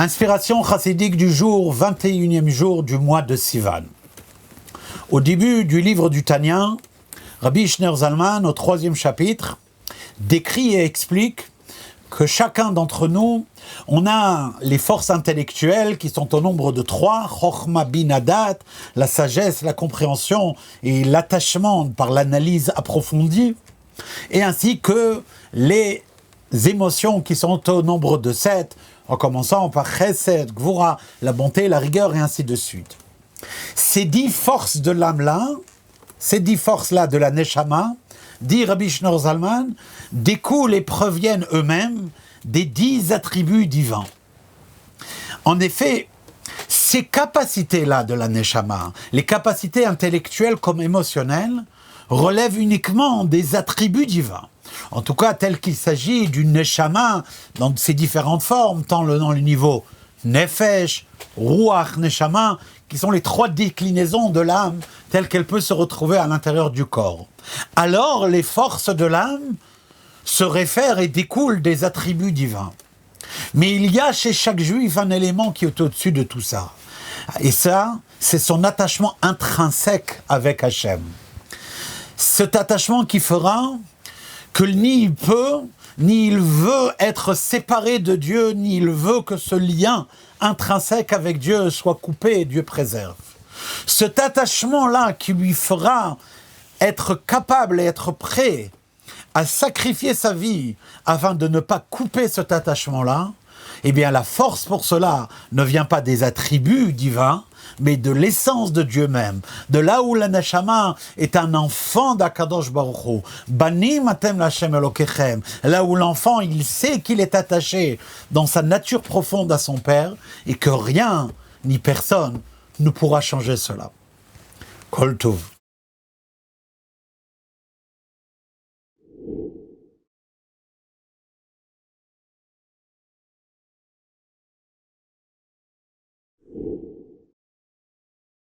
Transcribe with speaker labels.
Speaker 1: Inspiration chassidique du jour, 21e jour du mois de Sivan. Au début du livre du Tanya, Rabbi Schneur Zalman, au 3e chapitre, décrit et explique que chacun d'entre nous, on a les forces intellectuelles qui sont au nombre de 3, Chochma Binadat, la sagesse, la compréhension et l'attachement par l'analyse approfondie, et ainsi que les émotions qui sont au nombre de 7, en commençant par Chesed, Gvura, la bonté, la rigueur, et ainsi de suite. Ces 10 forces de l'âme-là, ces 10 forces-là de la Neshama, dit Rabbi Schneur Zalman, découlent et proviennent eux-mêmes des 10 attributs divins. En effet, ces capacités-là de la Neshama, les capacités intellectuelles comme émotionnelles, relèvent uniquement des attributs divins. En tout cas, tel qu'il s'agit d'une Neshama dans ses différentes formes, tant dans le niveau Nefesh, Ruach, Neshama, qui sont les 3 déclinaisons de l'âme telle qu'elle peut se retrouver à l'intérieur du corps. Alors, les forces de l'âme se réfèrent et découlent des attributs divins. Mais il y a chez chaque juif un élément qui est au-dessus de tout ça. Et ça, c'est son attachement intrinsèque avec Hachem. Cet attachement qui fera que ni il peut, ni il veut être séparé de Dieu, ni il veut que ce lien intrinsèque avec Dieu soit coupé et Dieu préserve. Cet attachement-là qui lui fera être capable et être prêt à sacrifier sa vie afin de ne pas couper cet attachement-là, eh bien la force pour cela ne vient pas des attributs divins, mais de l'essence de Dieu même, de là où la Neshama est un enfant d'Akadosh Baruch Hu. Banim atem l'Hashem Elokechem, là où l'enfant, il sait qu'il est attaché dans sa nature profonde à son Père, et que rien, ni personne, ne pourra changer cela. Kol Tov.